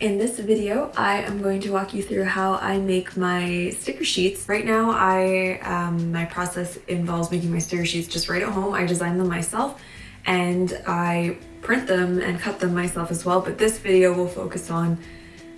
In this video, I am going to walk you through how I make my sticker sheets. Right now, my process involves making my sticker sheets just right at home. I design them myself and I print them and cut them myself as well, but this video will focus on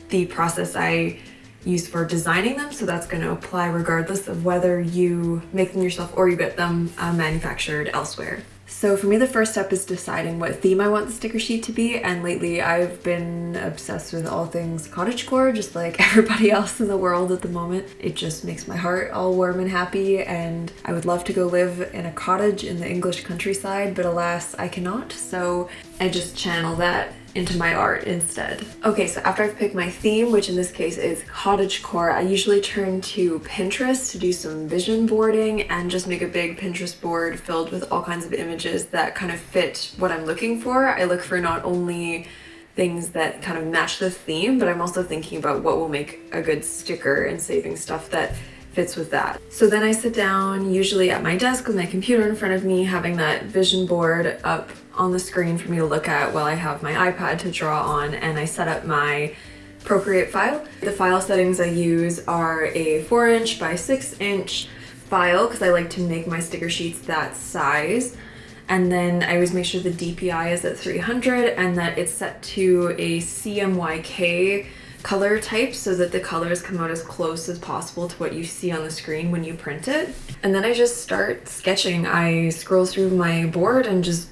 the process I use for designing them, so that's going to apply regardless of whether you make them yourself or you get them manufactured elsewhere. So for me, the first step is deciding what theme I want the sticker sheet to be, and lately I've been obsessed with all things cottagecore, just like everybody else in the world at the moment. It just makes my heart all warm and happy, and I would love to go live in a cottage in the English countryside, but alas, I cannot, so I just channel that into my art instead. Okay, so after I've picked my theme, which in this case is cottagecore, I usually turn to Pinterest to do some vision boarding and just make a big Pinterest board filled with all kinds of images that kind of fit what I'm looking for. I look for not only things that kind of match the theme, but I'm also thinking about what will make a good sticker and saving stuff that fits with that. So then I sit down, usually at my desk with my computer in front of me, having that vision board up on the screen for me to look at while I have my iPad to draw on, and I set up my Procreate file. The file settings I use are a 4" by 6" file because I like to make my sticker sheets that size. And then I always make sure the DPI is at 300 and that it's set to a CMYK color type so that the colors come out as close as possible to what you see on the screen when you print it. And then I just start sketching. I scroll through my board and just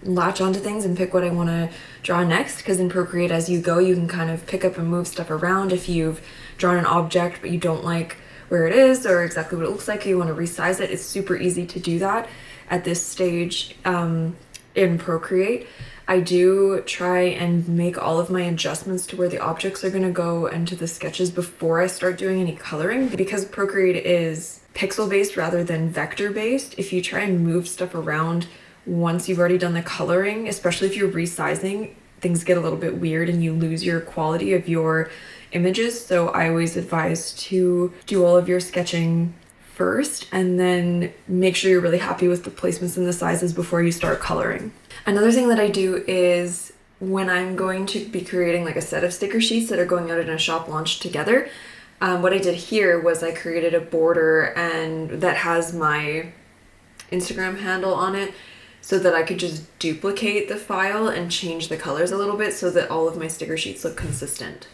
latch onto things and pick what I want to draw next, because in Procreate as you go you can kind of pick up and move stuff around. If you've drawn an object but you don't like where it is or exactly what it looks like, you want to resize it, it's super easy to do that at this stage in Procreate. I do try and make all of my adjustments to where the objects are going to go into the sketches before I start doing any coloring. Because Procreate is pixel based rather than vector based, if you try and move stuff around once you've already done the coloring, especially if you're resizing, things get a little bit weird and you lose your quality of your images. So I always advise to do all of your sketching first and then make sure you're really happy with the placements and the sizes before you start coloring. Another thing that I do is when I'm going to be creating like a set of sticker sheets that are going out in a shop launch together, what I did here was I created a border and that has my Instagram handle on it so that I could just duplicate the file and change the colors a little bit so that all of my sticker sheets look consistent.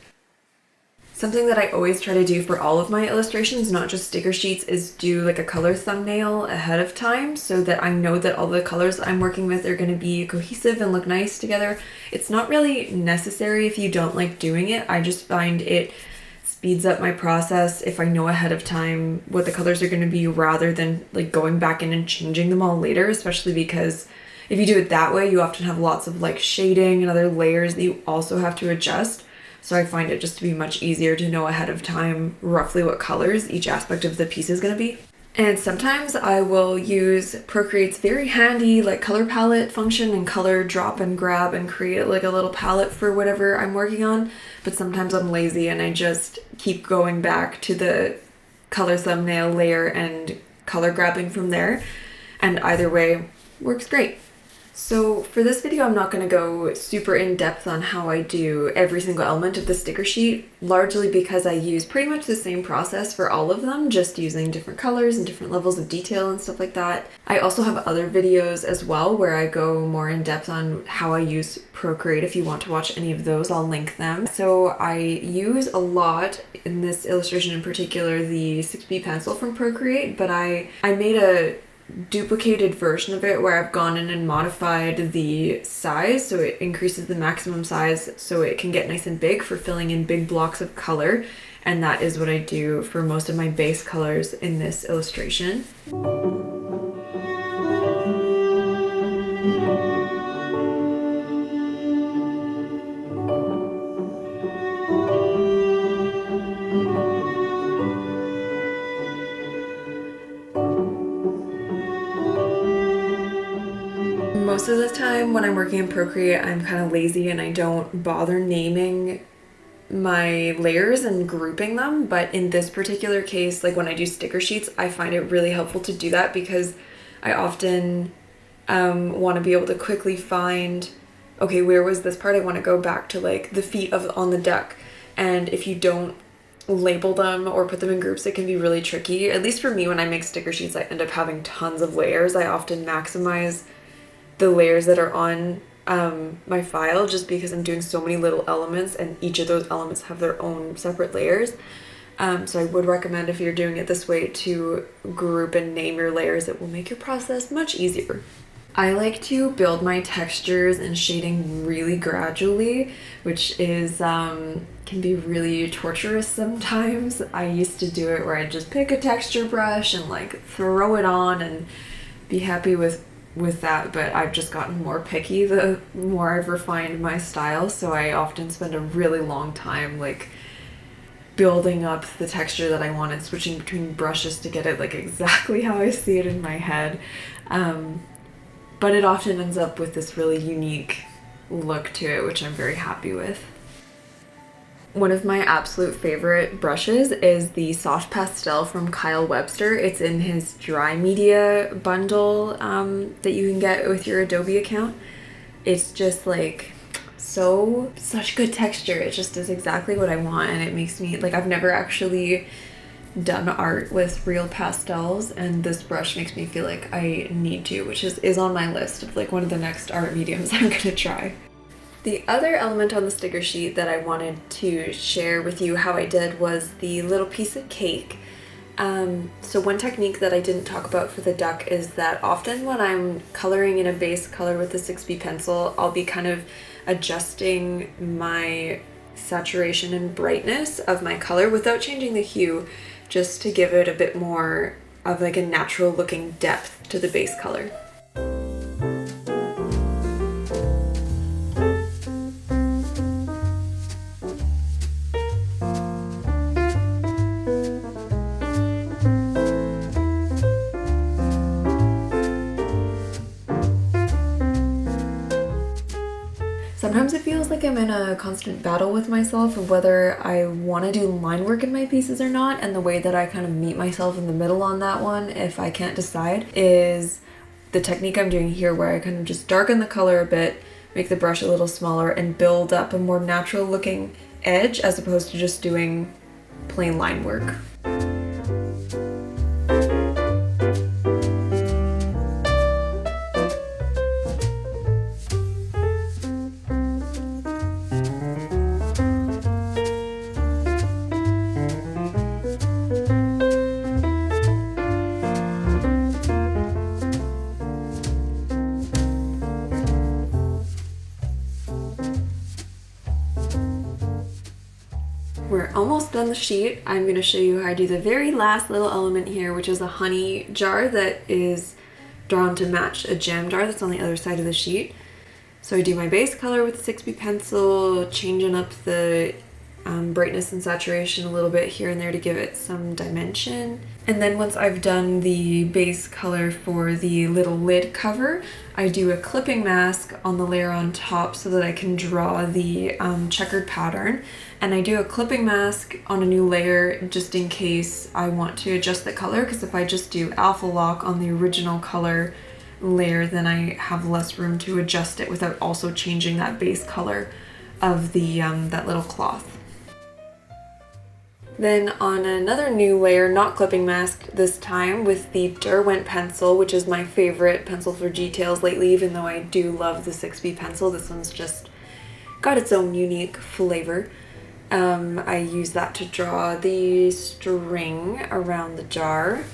Something that I always try to do for all of my illustrations, not just sticker sheets, is do like a color thumbnail ahead of time so that I know that all the colors I'm working with are going to be cohesive and look nice together. It's not really necessary if you don't like doing it. I just find it speeds up my process if I know ahead of time what the colors are going to be rather than like going back in and changing them all later, especially because if you do it that way, you often have lots of like shading and other layers that you also have to adjust. So I find it just to be much easier to know ahead of time roughly what colors each aspect of the piece is going to be. And sometimes I will use Procreate's very handy like color palette function and color drop and grab and create like a little palette for whatever I'm working on. But sometimes I'm lazy and I just keep going back to the color thumbnail layer and color grabbing from there. And either way works great. So for this video, I'm not going to go super in depth on how I do every single element of the sticker sheet, largely because I use pretty much the same process for all of them, just using different colors and different levels of detail and stuff like that. I also have other videos as well where I go more in depth on how I use Procreate. If you want to watch any of those, I'll link them. So I use a lot, in this illustration in particular, the 6B pencil from Procreate, but I made a duplicated version of it where I've gone in and modified the size so it increases the maximum size so it can get nice and big for filling in big blocks of color, and that is what I do for most of my base colors in this illustration. Most of the time when I'm working in Procreate, I'm kind of lazy and I don't bother naming my layers and grouping them, but in this particular case, like when I do sticker sheets, I find it really helpful to do that because I often want to be able to quickly find okay, where was this part? I want to go back to like the feet on the duck. And if you don't label them or put them in groups, it can be really tricky. At least for me, when I make sticker sheets, I end up having tons of layers. I often maximize the layers that are on my file just because I'm doing so many little elements and each of those elements have their own separate layers. So I would recommend, if you're doing it this way, to group and name your layers. It will make your process much easier. I like to build my textures and shading really gradually, which is can be really torturous sometimes. I used to do it where I'd just pick a texture brush and like throw it on and be happy with that, but I've just gotten more picky the more I've refined my style, so I often spend a really long time like building up the texture that I want and switching between brushes to get it like exactly how I see it in my head. But it often ends up with this really unique look to it, which I'm very happy with. One of my absolute favorite brushes is the Soft Pastel from Kyle Webster. It's in his dry media bundle that you can get with your Adobe account. It's just like such good texture. It just is exactly what I want, and it makes me like, I've never actually done art with real pastels, and this brush makes me feel like I need to, which is on my list of like one of the next art mediums I'm gonna try. The other element on the sticker sheet that I wanted to share with you how I did was the little piece of cake. So one technique that I didn't talk about for the duck is that often when I'm coloring in a base color with the 6B pencil, I'll be kind of adjusting my saturation and brightness of my color without changing the hue, just to give it a bit more of like a natural looking depth to the base color. Sometimes it feels like I'm in a constant battle with myself of whether I want to do line work in my pieces or not, and the way that I kind of meet myself in the middle on that one, if I can't decide, is the technique I'm doing here, where I kind of just darken the color a bit, make the brush a little smaller, and build up a more natural looking edge as opposed to just doing plain line work. We're almost done the sheet. I'm going to show you how I do the very last little element here, which is a honey jar that is drawn to match a jam jar that's on the other side of the sheet. So I do my base color with the 6B pencil, changing up the brightness and saturation a little bit here and there to give it some dimension. And then once I've done the base color for the little lid cover, I do a clipping mask on the layer on top so that I can draw the checkered pattern. And I do a clipping mask on a new layer just in case I want to adjust the color, because if I just do alpha lock on the original color layer, then I have less room to adjust it without also changing that base color of the that little cloth. Then on another new layer, not clipping mask this time, with the Derwent pencil, which is my favorite pencil for details lately, even though I do love the 6B pencil. This one's just got its own unique flavor. I use that to draw the string around the jar.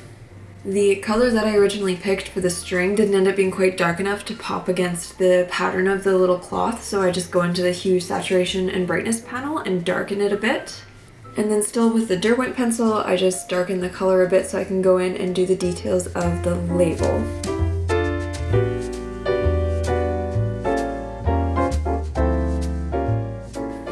The color that I originally picked for the string didn't end up being quite dark enough to pop against the pattern of the little cloth, so I just go into the hue, saturation, and brightness panel and darken it a bit. And then still with the Derwent pencil, I just darken the color a bit so I can go in and do the details of the label.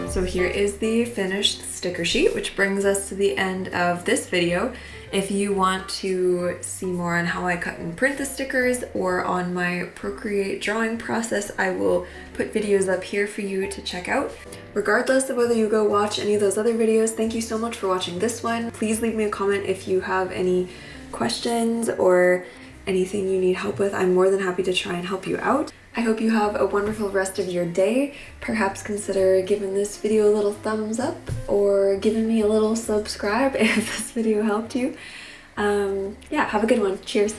So here is the finished sticker sheet, which brings us to the end of this video. If you want to see more on how I cut and print the stickers or on my Procreate drawing process, I will put videos up here for you to check out. Regardless of whether you go watch any of those other videos, thank you so much for watching this one. Please leave me a comment if you have any questions or anything you need help with. I'm more than happy to try and help you out. I hope you have a wonderful rest of your day. Perhaps consider giving this video a little thumbs up or giving me a little subscribe if this video helped you. Yeah, have a good one. Cheers.